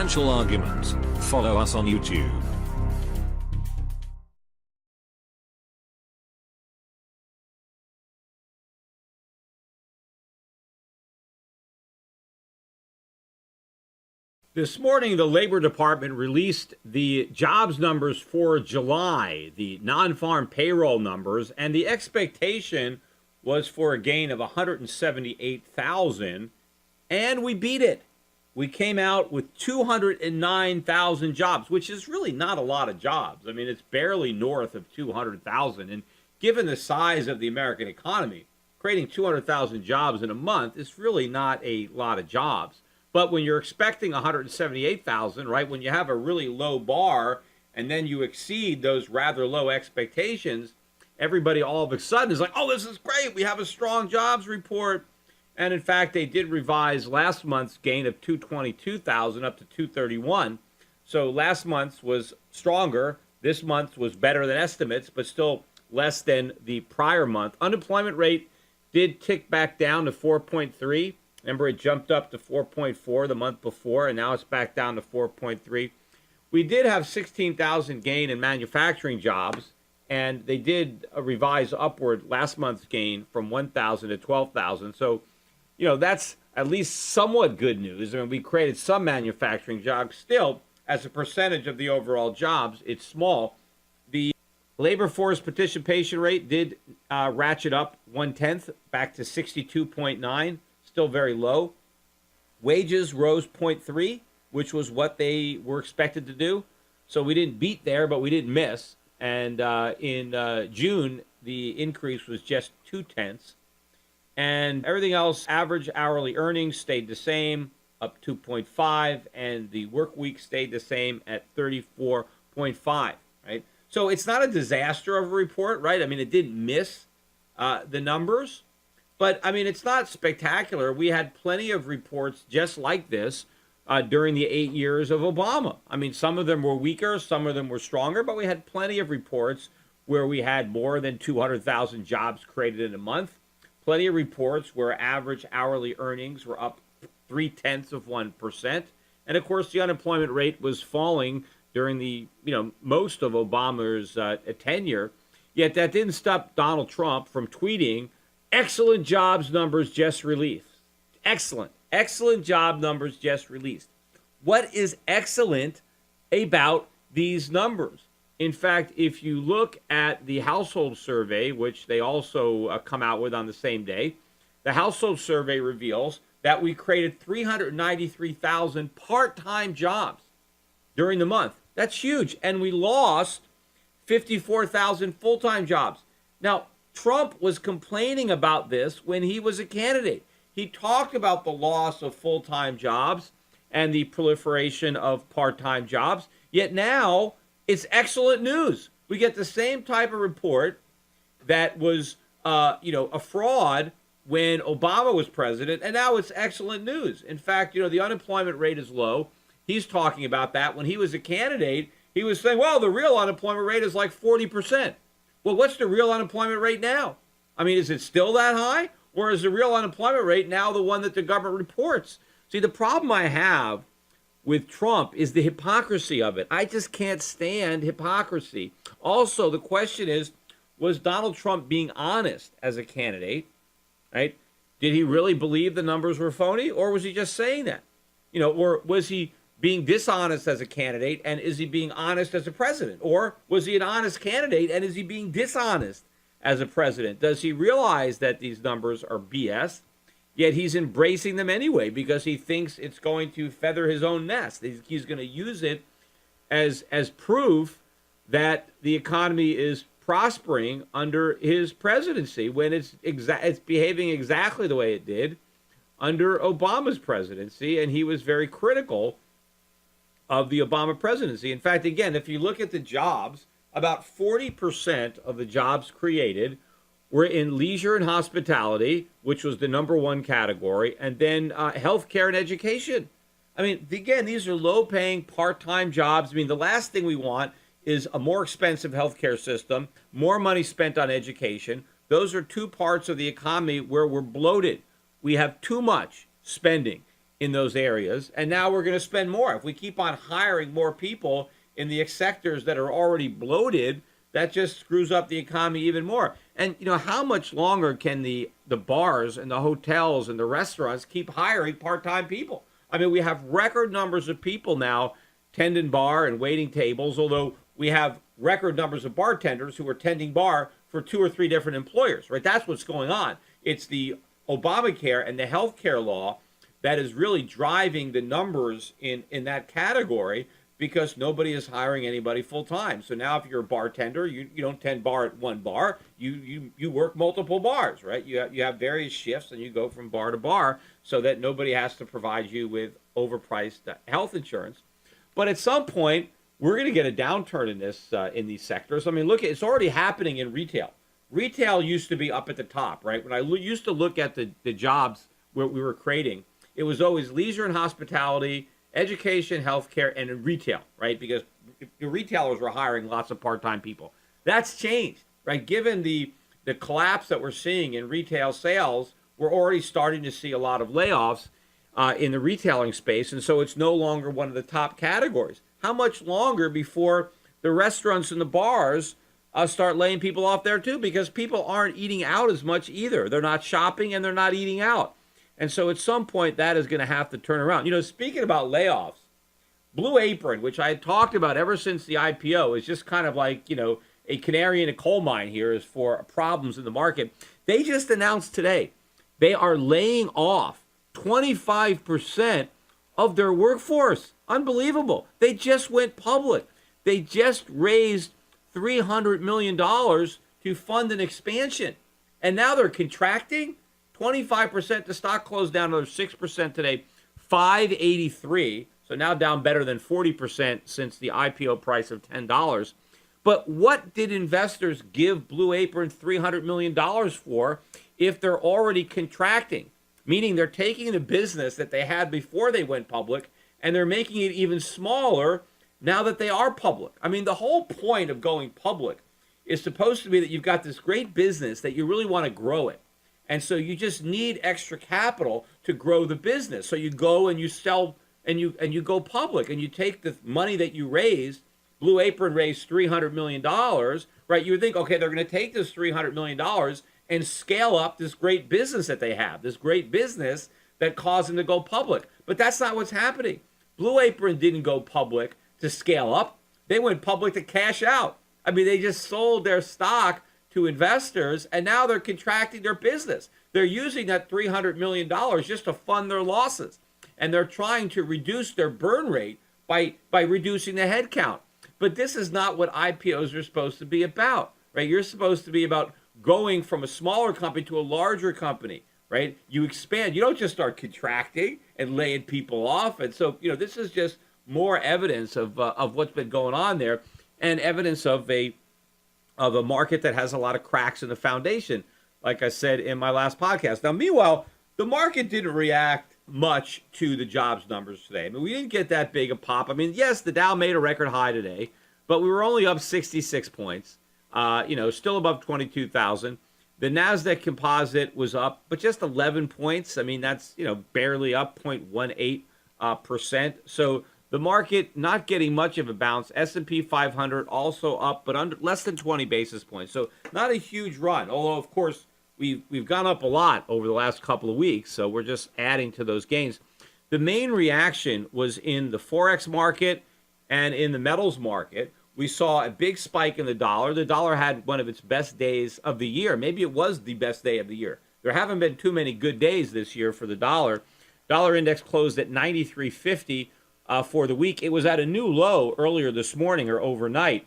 financial argument. Follow us on YouTube. This morning, the Labor Department released the jobs numbers for July, the non-farm payroll numbers, and the expectation was for a gain of 178,000, and we beat it. We came out with 209,000 jobs, which is really not a lot of jobs. I mean, it's barely north of 200,000, and given the size of the American economy, creating 200,000 jobs in a month is really not a lot of jobs. But when you're expecting 178,000, right, when you have a really low bar and then you exceed those rather low expectations, everybody all of a sudden is like, oh, this is great. We have a strong jobs report. And in fact, they did revise last month's gain of 222,000 up to 231. So last month's was stronger. This month was better than estimates, but still less than the prior month. Unemployment rate did tick back down to 4.3. Remember, it jumped up to 4.4 the month before, and now it's back down to 4.3. We did have 16,000 gain in manufacturing jobs, and they did revise upward last month's gain from 1,000 to 12,000. So, that's at least somewhat good news. I mean, we created some manufacturing jobs. Still, as a percentage of the overall jobs, it's small. The labor force participation rate did ratchet up 1/10 back to 62.9. Still very low. Wages rose 0.3, which was what they were expected to do. So we didn't beat there, but we didn't miss. And in June, the increase was just 0.2. And everything else, average hourly earnings stayed the same, up 2.5, and the work week stayed the same at 34.5, right? So it's not a disaster of a report, right? I mean, it didn't miss the numbers. But, I mean, it's not spectacular. We had plenty of reports just like this during the 8 years of Obama. I mean, some of them were weaker, some of them were stronger, but we had plenty of reports where we had more than 200,000 jobs created in a month. Plenty of reports where average hourly earnings were up 0.3%. And, of course, the unemployment rate was falling during the, most of Obama's tenure. Yet that didn't stop Donald Trump from tweeting, excellent jobs numbers just released. Excellent job numbers just released. What is excellent about these numbers? In fact, if you look at the household survey, which they also come out with on the same day, the household survey reveals that we created 393,000 part-time jobs during the month. That's huge. And we lost 54,000 full-time jobs. Now, Trump was complaining about this when he was a candidate. He talked about the loss of full-time jobs and the proliferation of part-time jobs. Yet now it's excellent news. We get the same type of report that was, a fraud when Obama was president, and now it's excellent news. In fact, the unemployment rate is low. He's talking about that. When he was a candidate, he was saying, well, the real unemployment rate is like 40%. Well, what's the real unemployment rate now? I mean, is it still that high? Or is the real unemployment rate now the one that the government reports? See, the problem I have with Trump is the hypocrisy of it. I just can't stand hypocrisy. Also, the question is, was Donald Trump being honest as a candidate, right? Did he really believe the numbers were phony, or was he just saying that? Or was he being dishonest as a candidate, and is he being honest as a president? Or was he an honest candidate, and is he being dishonest as a president? Does he realize that these numbers are BS, yet he's embracing them anyway because he thinks it's going to feather his own nest? He's going to use it as proof that the economy is prospering under his presidency when it's behaving exactly the way it did under Obama's presidency, and he was very critical of the Obama presidency. In fact, again, if you look at the jobs, about 40% of the jobs created were in leisure and hospitality, which was the number one category, and then healthcare and education. I mean, again, these are low-paying part-time jobs. I mean, the last thing we want is a more expensive healthcare system, more money spent on education. Those are two parts of the economy where we're bloated. We have too much spending in those areas, and now we're going to spend more. If we keep on hiring more people in the sectors that are already bloated, that just screws up the economy even more. And how much longer can the bars and the hotels and the restaurants keep hiring part-time people? I mean, we have record numbers of people now tending bar and waiting tables, although we have record numbers of bartenders who are tending bar for 2 or 3 different employers, right? That's what's going on. It's the Obamacare and the health care law that is really driving the numbers in that category, because nobody is hiring anybody full time. So now if you're a bartender, you don't tend bar at one bar. You work multiple bars, right? You have various shifts and you go from bar to bar so that nobody has to provide you with overpriced health insurance. But at some point, we're going to get a downturn in this in these sectors. I mean, look, it's already happening in retail. Retail used to be up at the top, right? When I used to look at the jobs where we were creating, it was always leisure and hospitality, education, healthcare, and in retail, right? Because the retailers were hiring lots of part-time people. That's changed, right? Given the collapse that we're seeing in retail sales, we're already starting to see a lot of layoffs in the retailing space, and so it's no longer one of the top categories. How much longer before the restaurants and the bars start laying people off there too? Because people aren't eating out as much either. They're not shopping and they're not eating out. And so at some point, that is going to have to turn around. Speaking about layoffs, Blue Apron, which I had talked about ever since the IPO, is just kind of like, a canary in a coal mine here as for problems in the market. They just announced today they are laying off 25% of their workforce. Unbelievable. They just went public. They just raised $300 million to fund an expansion. And now they're contracting. 25%, the stock closed down another 6% today, 583. So now down better than 40% since the IPO price of $10. But what did investors give Blue Apron $300 million for if they're already contracting? Meaning they're taking the business that they had before they went public and they're making it even smaller now that they are public. I mean, the whole point of going public is supposed to be that you've got this great business that you really want to grow it. And so you just need extra capital to grow the business. So you go and you sell and you go public and you take the money that you raised. Blue Apron raised $300 million, right? You would think, okay, they're going to take this $300 million and scale up this great business that they have, this great business that caused them to go public. But that's not what's happening. Blue Apron didn't go public to scale up. They went public to cash out. I mean, they just sold their stock to investors, and now they're contracting their business. They're using that $300 million just to fund their losses, and they're trying to reduce their burn rate by reducing the headcount. But this is not what IPOs are supposed to be about, right? You're supposed to be about going from a smaller company to a larger company, right? You expand. You don't just start contracting and laying people off. And so, this is just more evidence of what's been going on there, and evidence of a market that has a lot of cracks in the foundation, like I said in my last podcast. Now, meanwhile, the market didn't react much to the jobs numbers today. I mean, we didn't get that big a pop. I mean, yes, the Dow made a record high today, but we were only up 66 points, still above 22,000. The NASDAQ composite was up, but just 11 points. I mean, that's, barely up 0.18%. So the market not getting much of a bounce. S&P 500 also up, but under less than 20 basis points. So not a huge run. Although, of course, we've gone up a lot over the last couple of weeks. So we're just adding to those gains. The main reaction was in the Forex market and in the metals market. We saw a big spike in the dollar. The dollar had one of its best days of the year. Maybe it was the best day of the year. There haven't been too many good days this year for the dollar. Dollar index closed at 93.50. For the week. It was at a new low earlier this morning or overnight.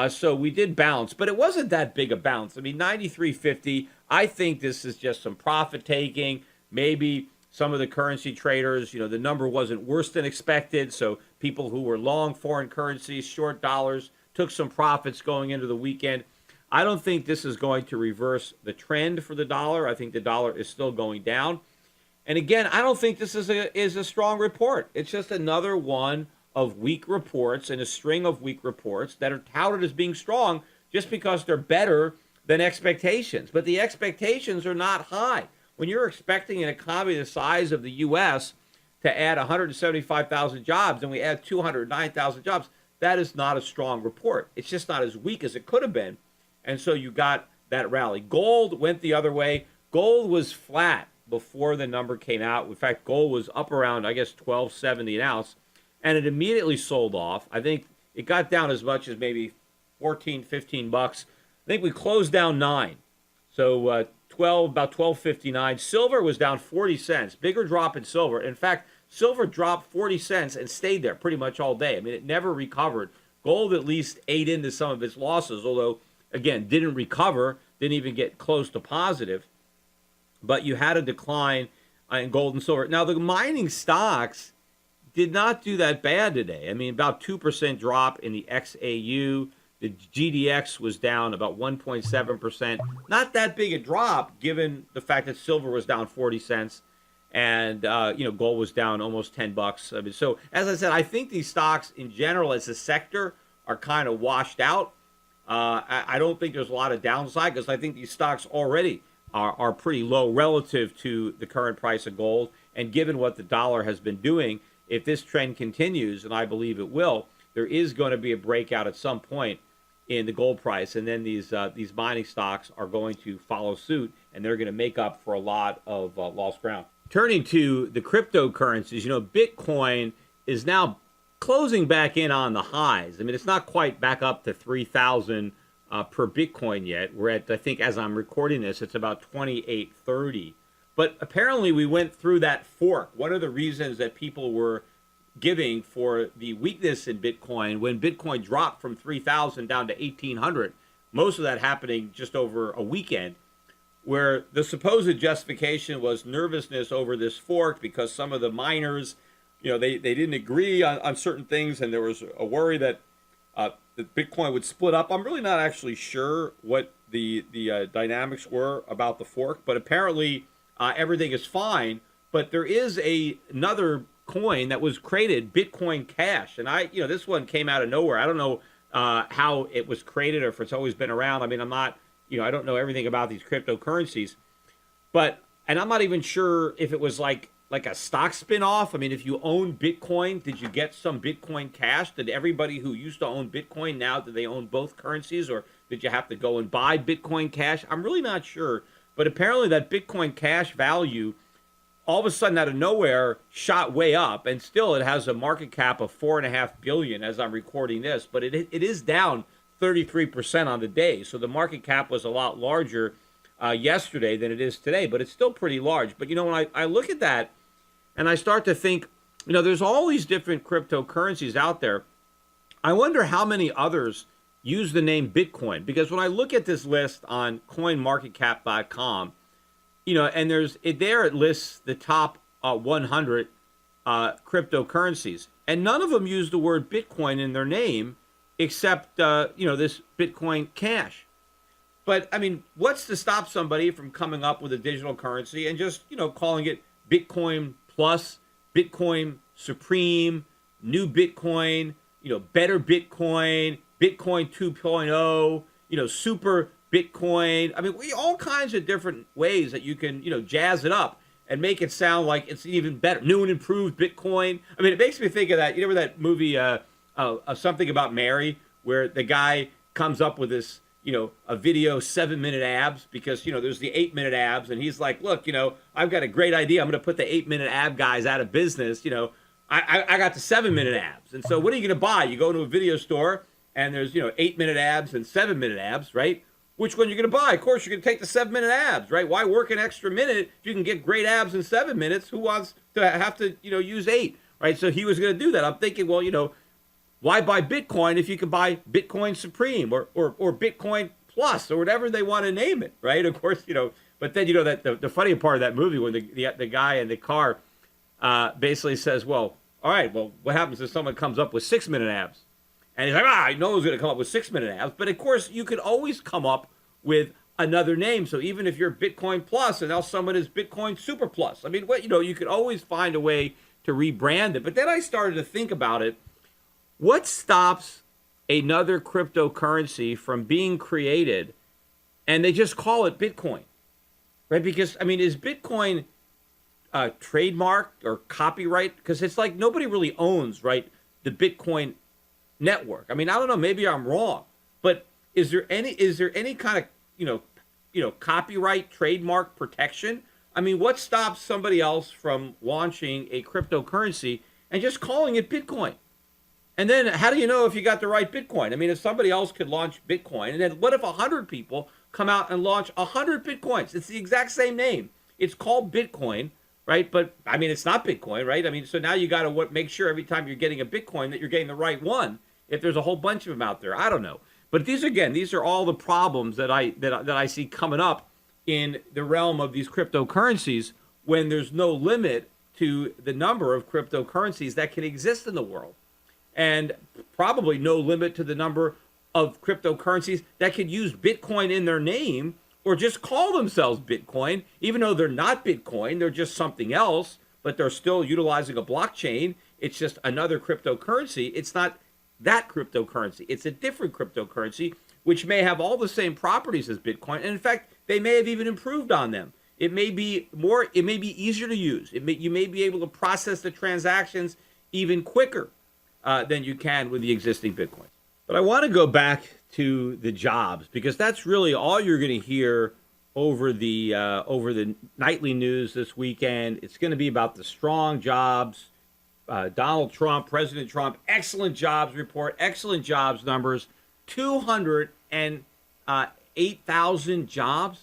So we did bounce, but it wasn't that big a bounce. I mean, 93.50, I think this is just some profit taking. Maybe some of the currency traders, the number wasn't worse than expected. So people who were long foreign currencies, short dollars, took some profits going into the weekend. I don't think this is going to reverse the trend for the dollar. I think the dollar is still going down. And again, I don't think this is a strong report. It's just another one of weak reports and a string of weak reports that are touted as being strong just because they're better than expectations. But the expectations are not high. When you're expecting an economy the size of the U.S. to add 175,000 jobs and we add 209,000 jobs. That is not a strong report. It's just not as weak as it could have been. And so you got that rally. Gold went the other way. Gold was flat before the number came out. In fact, gold was up around, I guess, $12.70 an ounce, and it immediately sold off. I think it got down as much as maybe 14, 15 bucks. I think we closed down 9. So about 12.59. Silver was down 40 cents. Bigger drop in silver. In fact, silver dropped 40 cents and stayed there pretty much all day. I mean, it never recovered. Gold at least ate into some of its losses, although, again, didn't recover, didn't even get close to positive. But you had a decline in gold and silver. Now, the mining stocks did not do that bad today. I mean, about 2% drop in the XAU. The GDX was down about 1.7%. Not that big a drop, given the fact that silver was down 40 cents and gold was down almost 10 bucks. I mean, so as I said, I think these stocks in general, as a sector, are kind of washed out. I don't think there's a lot of downside because I think these stocks already are pretty low relative to the current price of gold. And given what the dollar has been doing, if this trend continues, and I believe it will, there is going to be a breakout at some point in the gold price, and then these mining stocks are going to follow suit, and they're going to make up for a lot of lost ground. Turning to the cryptocurrencies, Bitcoin is now closing back in on the highs. I mean, it's not quite back up to 3,000 per Bitcoin yet. We're at, I think, as I'm recording this, it's about 2830. But apparently we went through that fork. One of the reasons that people were giving for the weakness in Bitcoin when Bitcoin dropped from 3,000 down to 1,800, most of that happening just over a weekend, where the supposed justification was nervousness over this fork because some of the miners, they didn't agree on certain things, and there was a worry that Bitcoin would split up. I'm really not actually sure what the dynamics were about the fork, but apparently everything is fine. But there is another coin that was created, Bitcoin Cash, and this one came out of nowhere. I don't know how it was created or if it's always been around. I mean, I'm not, I don't know everything about these cryptocurrencies, and I'm not even sure if it was like a stock spin-off. I mean, if you own Bitcoin, did you get some Bitcoin Cash? Did everybody who used to own Bitcoin, now do they own both currencies, or did you have to go and buy Bitcoin Cash? I'm really not sure, but apparently that Bitcoin Cash value all of a sudden out of nowhere shot way up, and still it has a market cap of $4.5 billion as I'm recording this, but it is down 33% on the day. So the market cap was a lot larger yesterday than it is today, but it's still pretty large. But when I look at that and I start to think, there's all these different cryptocurrencies out there. I wonder how many others use the name Bitcoin, because when I look at this list on coinmarketcap.com, and it lists the top 100 cryptocurrencies, and none of them use the word Bitcoin in their name, except this Bitcoin Cash. But I mean, what's to stop somebody from coming up with a digital currency and just calling it Bitcoin Plus, Bitcoin Supreme, New Bitcoin, Better Bitcoin, Bitcoin 2.0, Super Bitcoin. I mean, all kinds of different ways that you can, jazz it up and make it sound like it's even better. New and improved Bitcoin. I mean, it makes me think of that. You remember that movie, Something About Mary, where the guy comes up with this, a video 7-minute abs, because, there's the 8-minute abs. And he's like, look, I've got a great idea. I'm going to put the 8-minute ab guys out of business. I got the 7-minute abs. And so what are you going to buy? You go to a video store and there's, 8-minute abs and 7-minute abs, right? Which one you're going to buy? Of course, you're going to take the 7-minute abs, right? Why work an extra minute if you can get great abs in 7 minutes? Who wants to have to, use 8, right? So he was going to do that. I'm thinking, well, why buy Bitcoin if you can buy Bitcoin Supreme or Bitcoin Plus or whatever they want to name it, right? Of course, but then, that the funny part of that movie when the guy in the car basically says, well, all right, well, what happens if someone comes up with 6-minute abs? And he's like, I know who's going to come up with 6-minute abs. But of course, you could always come up with another name. So even if you're Bitcoin Plus and now someone is Bitcoin Super Plus, I mean, you could always find a way to rebrand it. But then I started to think about it. What stops another cryptocurrency from being created and they just call it Bitcoin, right? Because, I mean, is Bitcoin trademark or copyright? Because it's like nobody really owns, right, the Bitcoin network. I mean, I don't know, maybe I'm wrong, but is there any kind of, copyright trademark protection? I mean, what stops somebody else from launching a cryptocurrency and just calling it Bitcoin? And then how do you know if you got the right Bitcoin? I mean, if somebody else could launch Bitcoin, and then what if 100 people come out and launch 100 Bitcoins? It's the exact same name. It's called Bitcoin, right? But I mean, it's not Bitcoin, right? I mean, so now you got to make sure every time you're getting a Bitcoin that you're getting the right one. If there's a whole bunch of them out there, I don't know. But these are all the problems that I see coming up in the realm of these cryptocurrencies when there's no limit to the number of cryptocurrencies that can exist in the world, and probably no limit to the number of cryptocurrencies that could use Bitcoin in their name or just call themselves Bitcoin, even though they're not Bitcoin, they're just something else, but they're still utilizing a blockchain. It's just another cryptocurrency. It's not that cryptocurrency. It's a different cryptocurrency, which may have all the same properties as Bitcoin. And in fact, they may have even improved on them. It may be easier to use. You may be able to process the transactions even quicker than you can with the existing Bitcoin. But I want to go back to the jobs, because that's really all you're going to hear over the nightly news this weekend. It's going to be about the strong jobs. Donald Trump, President Trump, excellent jobs report, excellent jobs numbers, 208,000 jobs.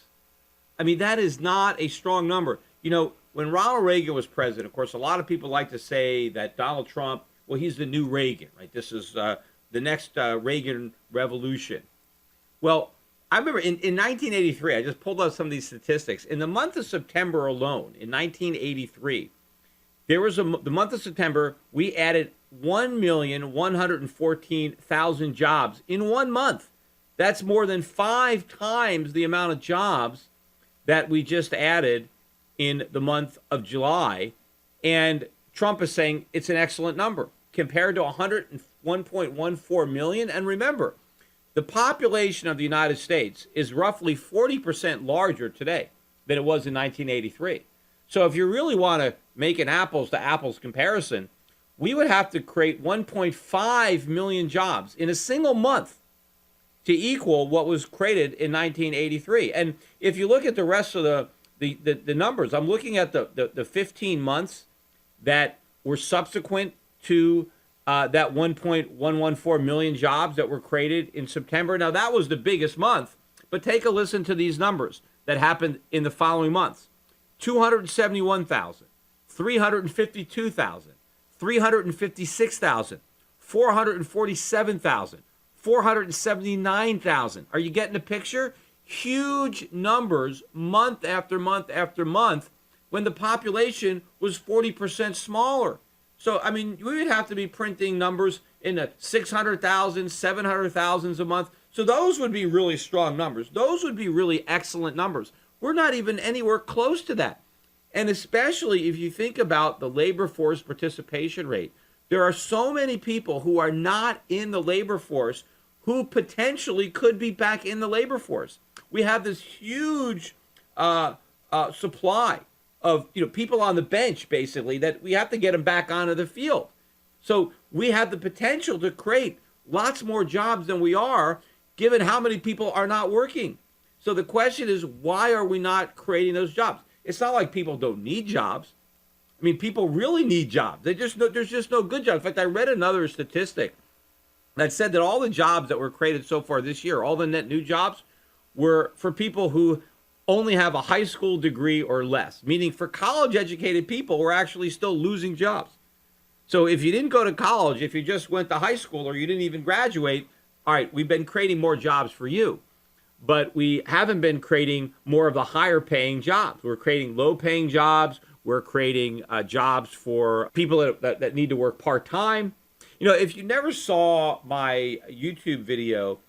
I mean, that is not a strong number. You know, when Ronald Reagan was president, of course, a lot of people like to say that Donald Trump, well, he's the new Reagan, right? This is the next Reagan revolution. Well, I remember in 1983, I just pulled out some of these statistics. In the month of September alone, in 1983, there was the month of September, we added 1,114,000 jobs in 1 month. That's more than 5 times the amount of jobs that we just added in the month of July. And Trump is saying it's an excellent number compared to 101.14 million. And remember, the population of the United States is roughly 40% larger today than it was in 1983. So if you really want to make an apples to apples comparison, we would have to create 1.5 million jobs in a single month to equal what was created in 1983. And if you look at the rest of the numbers, I'm looking at the 15 months that were subsequent to that 1.114 million jobs that were created in September. Now, that was the biggest month, but take a listen to these numbers that happened in the following months. 271,000, 352,000, 356,000, 447,000, 479,000. Are you getting the picture? Huge numbers month after month after month when the population was 40% smaller. So, I mean, we would have to be printing numbers in the 600,000, 700,000s a month. So those would be really strong numbers. Those would be really excellent numbers. We're not even anywhere close to that. And especially if you think about the labor force participation rate, there are so many people who are not in the labor force who potentially could be back in the labor force. We have this huge supply of people on the bench, basically, that we have to get them back onto the field. So we have the potential to create lots more jobs than we are, given how many people are not working. So the question is, why are we not creating those jobs? It's not like people don't need jobs. I mean, people really need jobs. There's just no good jobs. In fact, I read another statistic that said that all the jobs that were created so far this year, all the net new jobs, were for people who only have a high school degree or less, meaning for college-educated people, we're actually still losing jobs. So if you didn't go to college, if you just went to high school or you didn't even graduate, all right, we've been creating more jobs for you. But we haven't been creating more of the higher paying jobs. We're creating low paying jobs. We're creating jobs for people that need to work part-time. If you never saw my YouTube video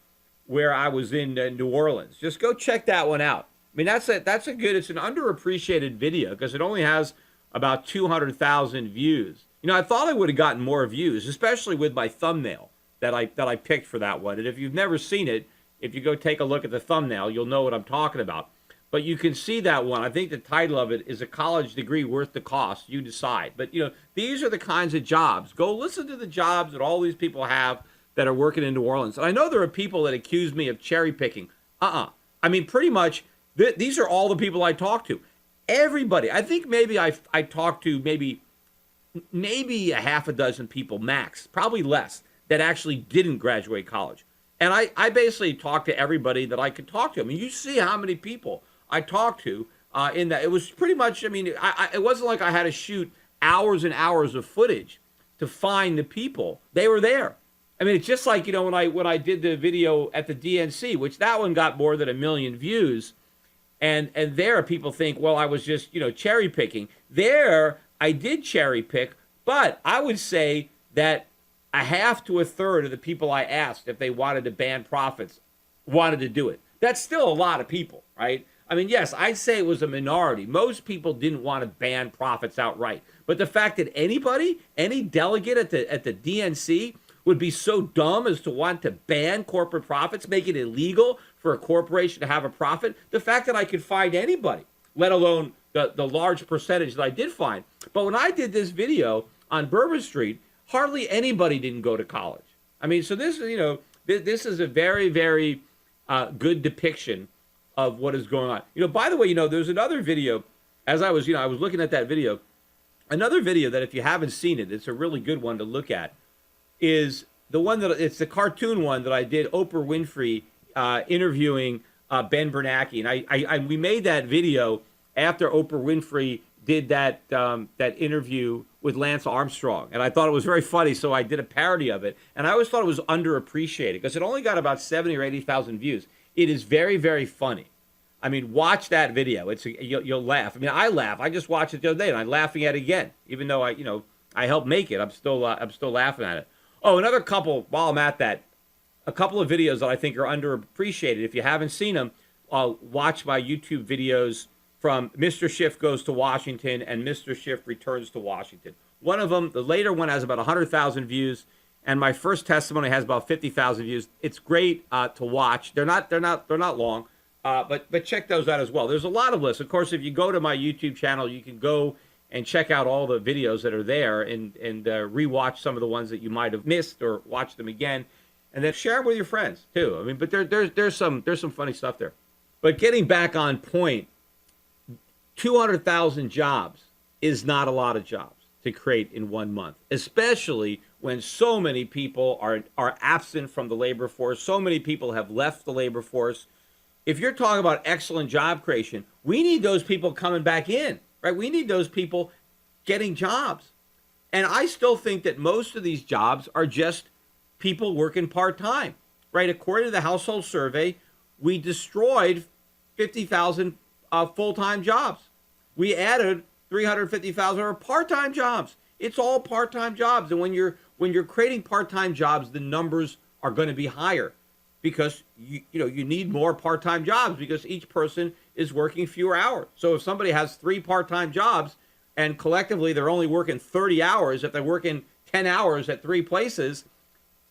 where I was in New Orleans, just go check that one out. I mean, it's an underappreciated video because it only has about 200,000 views. I thought I would have gotten more views, especially with my thumbnail that I picked for that one. And if you've never seen it, if you go take a look at the thumbnail, you'll know what I'm talking about. but you can see that one. I think the title of it is "A College Degree Worth the Cost?" You decide. But, these are the kinds of jobs. Go listen to the jobs that all these people have that are working in New Orleans. And I know there are people that accuse me of cherry picking. I mean, pretty much, these are all the people I talk to. Everybody. I think maybe I talked to maybe a half a dozen people max, probably less, that actually didn't graduate college. And I basically talked to everybody that I could talk to. I mean, you see how many people I talked to in that. It was pretty much, I mean, it wasn't like I had to shoot hours and hours of footage to find the people. They were there. I mean, it's just like, when I did the video at the DNC, which that one got more than 1 million views. And there people think, well, I was just, cherry picking. There, I did cherry pick, but I would say that a half to a third of the people I asked if they wanted to ban profits wanted to do it. That's still a lot of people, right? I mean, yes, I'd say it was a minority. Most people didn't want to ban profits outright. But the fact that anybody, any delegate at the DNC would be so dumb as to want to ban corporate profits, make it illegal for a corporation to have a profit, the fact that I could find anybody, let alone the large percentage that I did find. But when I did this video on Bourbon Street, hardly anybody didn't go to college. I mean, so this is, this is a very, very good depiction of what is going on. By the way, there's another video, as I was looking at that video, another video that if you haven't seen it, it's a really good one to look at, is the one it's the cartoon one that I did, Oprah Winfrey interviewing Ben Bernanke. And we made that video after Oprah Winfrey did that interview with Lance Armstrong. And I thought it was very funny, so I did a parody of it. And I always thought it was underappreciated because it only got about 70 or 80,000 views. It is very, very funny. I mean, watch that video. You'll laugh. I mean, I laugh. I just watched it the other day, and I'm laughing at it again, even though I helped make it. I'm still laughing at it. Oh, another couple, while I'm at that, a couple of videos that I think are underappreciated. If you haven't seen them, watch my YouTube videos from Mr. Schiff Goes to Washington and Mr. Schiff Returns to Washington. One of them, the later one, has about 100,000 views, and my first testimony has about 50,000 views. It's great to watch. They're not long, but check those out as well. There's a lot of lists. Of course, if you go to my YouTube channel, you can go and check out all the videos that are there and rewatch some of the ones that you might have missed or watch them again, and then share them with your friends too. I mean, but there's some funny stuff there. But getting back on point, 200,000 jobs is not a lot of jobs to create in 1 month, especially when so many people are absent from the labor force. So many people have left the labor force. If you're talking about excellent job creation, we need those people coming back in. Right? We need those people getting jobs. And I still think that most of these jobs are just people working part-time, right? According to the household survey, we destroyed 50,000 full-time jobs. We added 350,000 are part-time jobs. It's all part-time jobs. And when you're creating part-time jobs, the numbers are going to be higher because you need more part-time jobs because each person is working fewer hours. So if somebody has 3 part-time jobs and collectively they're only working 30 hours, if they're working 10 hours at 3 places,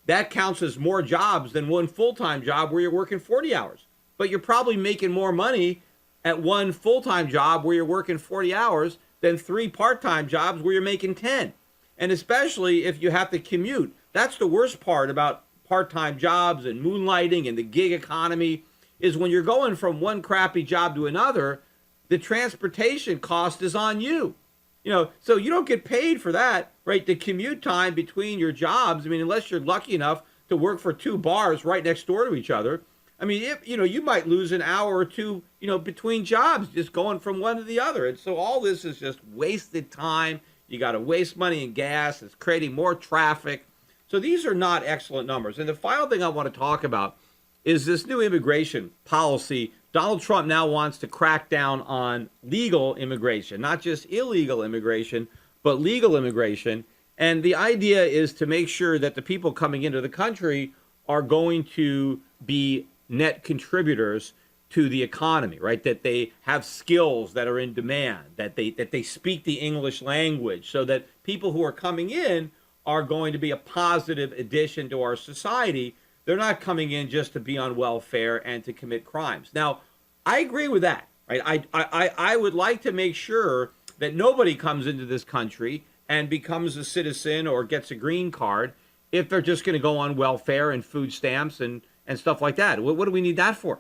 that counts as more jobs than one full-time job where you're working 40 hours. But you're probably making more money at one full-time job where you're working 40 hours than 3 part-time jobs where you're making 10. And especially if you have to commute. That's the worst part about part-time jobs and moonlighting and the gig economy, is when you're going from one crappy job to another, the transportation cost is on you. So you don't get paid for that, right? The commute time between your jobs, I mean, unless you're lucky enough to work for 2 bars right next door to each other, I mean, you might lose an hour or two, between jobs, just going from one to the other. And so all this is just wasted time. You got to waste money in gas. It's creating more traffic. So these are not excellent numbers. And the final thing I want to talk about is this new immigration policy. Donald Trump now wants to crack down on legal immigration, not just illegal immigration, but legal immigration. And the idea is to make sure that the people coming into the country are going to be net contributors to the economy, right? That they have skills that are in demand, that they speak the English language, so that people who are coming in are going to be a positive addition to our society. They're not coming in just to be on welfare and to commit crimes. Now, I agree with that. right? I would like to make sure that nobody comes into this country and becomes a citizen or gets a green card if they're just going to go on welfare and food stamps and stuff like that. What do we need that for?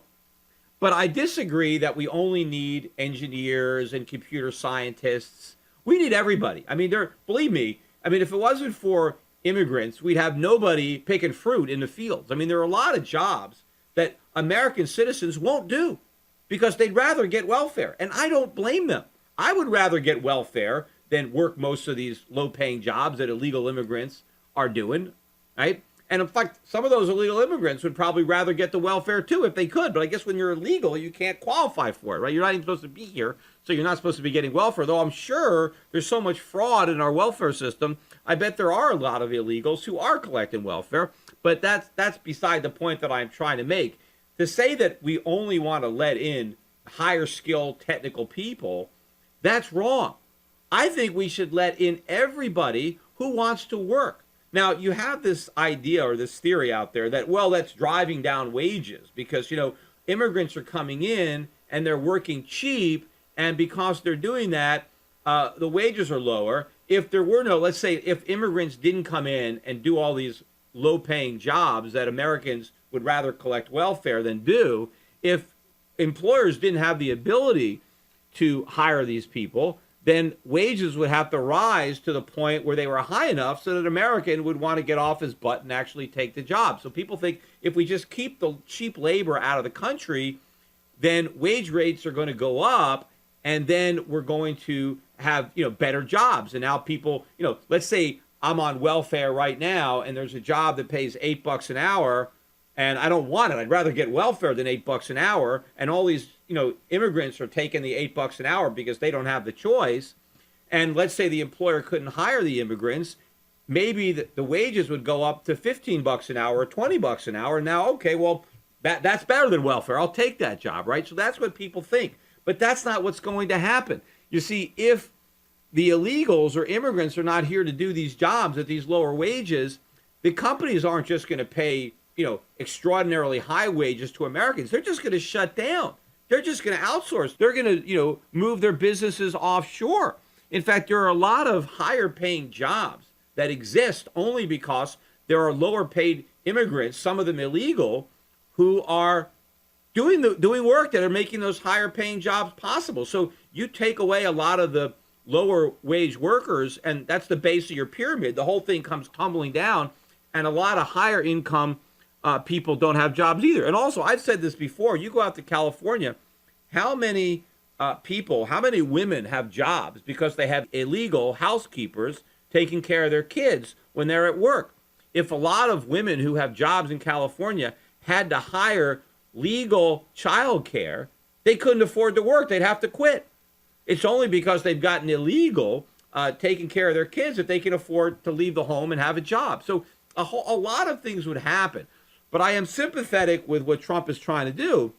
But I disagree that we only need engineers and computer scientists. We need everybody. I mean, believe me, I mean, if it wasn't for immigrants, we'd have nobody picking fruit in the fields. I mean, there are a lot of jobs that American citizens won't do because they'd rather get welfare. And I don't blame them. I would rather get welfare than work most of these low-paying jobs that illegal immigrants are doing, right? And in fact, some of those illegal immigrants would probably rather get the welfare too if they could. But I guess when you're illegal, you can't qualify for it, right? You're not even supposed to be here, so you're not supposed to be getting welfare. Though I'm sure there's so much fraud in our welfare system, I bet there are a lot of illegals who are collecting welfare. But that's beside the point that I'm trying to make. To say that we only want to let in higher skilled technical people, that's wrong. I think we should let in everybody who wants to work. Now, you have this idea or this theory out there that, well, that's driving down wages because, immigrants are coming in and they're working cheap. And because they're doing that, the wages are lower. If there were no, let's say, if immigrants didn't come in and do all these low-paying jobs that Americans would rather collect welfare than do, if employers didn't have the ability to hire these people, then wages would have to rise to the point where they were high enough so that American would want to get off his butt and actually take the job. So people think if we just keep the cheap labor out of the country, then wage rates are going to go up, and then we're going to have, better jobs. And now people, let's say I'm on welfare right now and there's a job that pays $8 an hour and I don't want it. I'd rather get welfare than $8 an hour. And all these, immigrants are taking the $8 an hour because they don't have the choice. And let's say the employer couldn't hire the immigrants. Maybe the wages would go up to $15 an hour or $20 an hour. Now, okay, well, that's better than welfare. I'll take that job, right? So that's what people think. But that's not what's going to happen. You see, if the illegals or immigrants are not here to do these jobs at these lower wages, the companies aren't just going to pay, extraordinarily high wages to Americans. They're just going to shut down. They're just going to outsource. They're going to, move their businesses offshore. In fact, there are a lot of higher paying jobs that exist only because there are lower paid immigrants, some of them illegal, who are doing work that are making those higher paying jobs possible. So you take away a lot of the lower wage workers, and that's the base of your pyramid. The whole thing comes tumbling down, and a lot of higher income people don't have jobs either. And also, I've said this before, you go out to California, how many how many women have jobs because they have illegal housekeepers taking care of their kids when they're at work? If a lot of women who have jobs in California had to hire legal childcare, they couldn't afford to work. They'd have to quit. It's only because they've gotten illegal taking care of their kids that they can afford to leave the home and have a job. So a lot of things would happen. But I am sympathetic with what Trump is trying to do.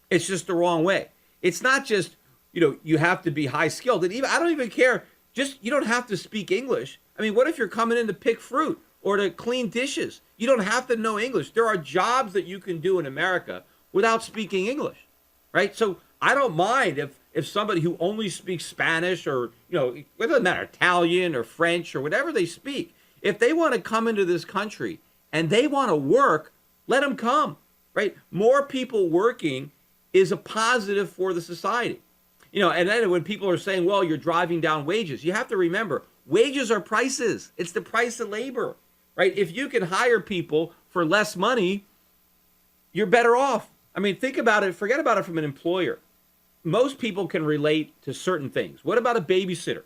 It's just the wrong way. It's not just, you have to be high skilled. And even I don't even care. Just, you don't have to speak English. I mean, what if you're coming in to pick fruit or to clean dishes? You don't have to know English. There are jobs that you can do in America without speaking English, right? So I don't mind if somebody who only speaks Spanish or, it doesn't matter, Italian or French or whatever they speak, if they want to come into this country and they want to work, let them come, right? More people working is a positive for the society. And then when people are saying, well, you're driving down wages, you have to remember, wages are prices. It's the price of labor, right? If you can hire people for less money, you're better off. I mean, think about it. Forget about it from an employer. Most people can relate to certain things. What about a babysitter?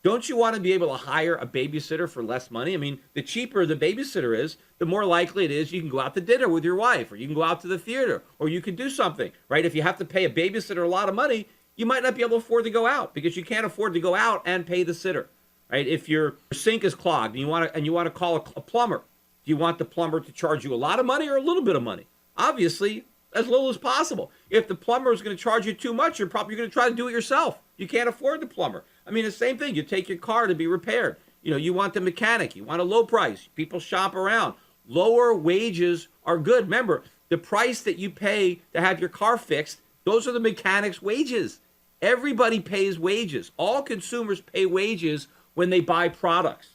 Don't you want to be able to hire a babysitter for less money? I mean, the cheaper the babysitter is, the more likely it is you can go out to dinner with your wife, or you can go out to the theater, or you can do something, right? If you have to pay a babysitter a lot of money, you might not be able to afford to go out because you can't afford to go out and pay the sitter, right? If your sink is clogged and you want to call a plumber, do you want the plumber to charge you a lot of money or a little bit of money? Obviously, as little as possible. If the plumber is going to charge you too much, you're probably going to try to do it yourself. You can't afford the plumber. I mean, the same thing. You take your car to be repaired. You want the mechanic. You want a low price. People shop around. Lower wages are good. Remember, the price that you pay to have your car fixed, Those are the mechanics' wages. Everybody pays wages. All consumers pay wages when they buy products.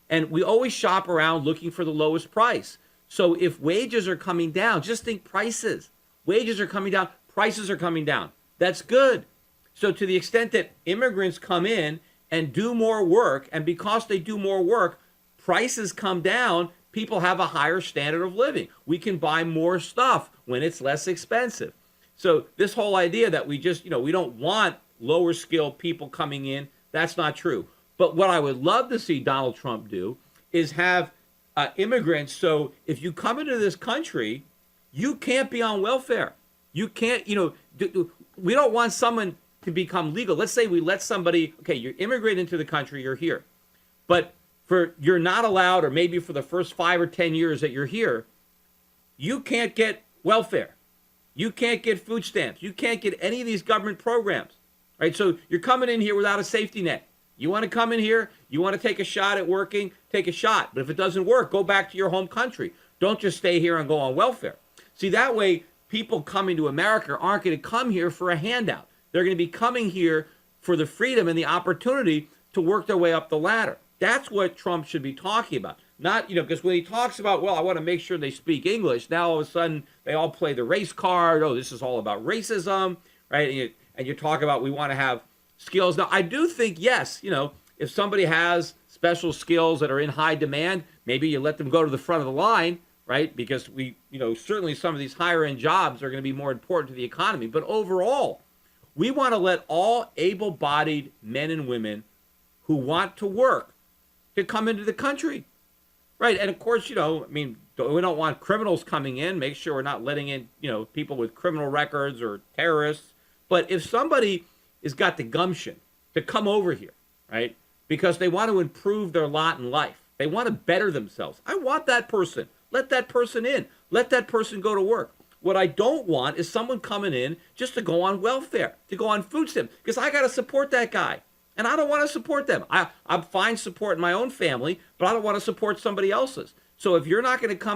And we always shop around looking for the lowest price. So if wages are coming down, just think prices. Wages are coming down, prices are coming down. That's good. So to the extent that immigrants come in and do more work, and because they do more work, prices come down, people have a higher standard of living. We can buy more stuff when it's less expensive. So this whole idea that we just, we don't want lower skilled people coming in, that's not true. But what I would love to see Donald Trump do is have immigrants. So if you come into this country, you can't be on welfare. You can't, we don't want someone to become legal. Let's say we let somebody, okay, you're immigrating into the country, you're here. But you're not allowed, or maybe for the first 5 or 10 years that you're here, you can't get welfare. You can't get food stamps. You can't get any of these government programs, right? So you're coming in here without a safety net. You want to come in here, you want to take a shot at working, take a shot. But if it doesn't work, go back to your home country. Don't just stay here and go on welfare. See, that way, people coming to America aren't going to come here for a handout. They're going to be coming here for the freedom and the opportunity to work their way up the ladder. That's what Trump should be talking about. Not, because when he talks about, well, I want to make sure they speak English, now all of a sudden they all play the race card. Oh, this is all about racism, right? And you talk about we want to have skills. Now, I do think, yes, if somebody has special skills that are in high demand, maybe you let them go to the front of the line, right? Because certainly some of these higher end jobs are going to be more important to the economy. But overall, we want to let all able-bodied men and women who want to work to come into the country, right? And of course, we don't want criminals coming in. Make sure we're not letting in, people with criminal records or terrorists. But if somebody has got the gumption to come over here, right, because they want to improve their lot in life, they want to better themselves, I want that person. Let that person in. Let that person go to work. What I don't want is someone coming in just to go on welfare, to go on food stamps, because I got to support that guy. And I don't want to support them. I'm fine supporting my own family, but I don't want to support somebody else's. So if you're not going to come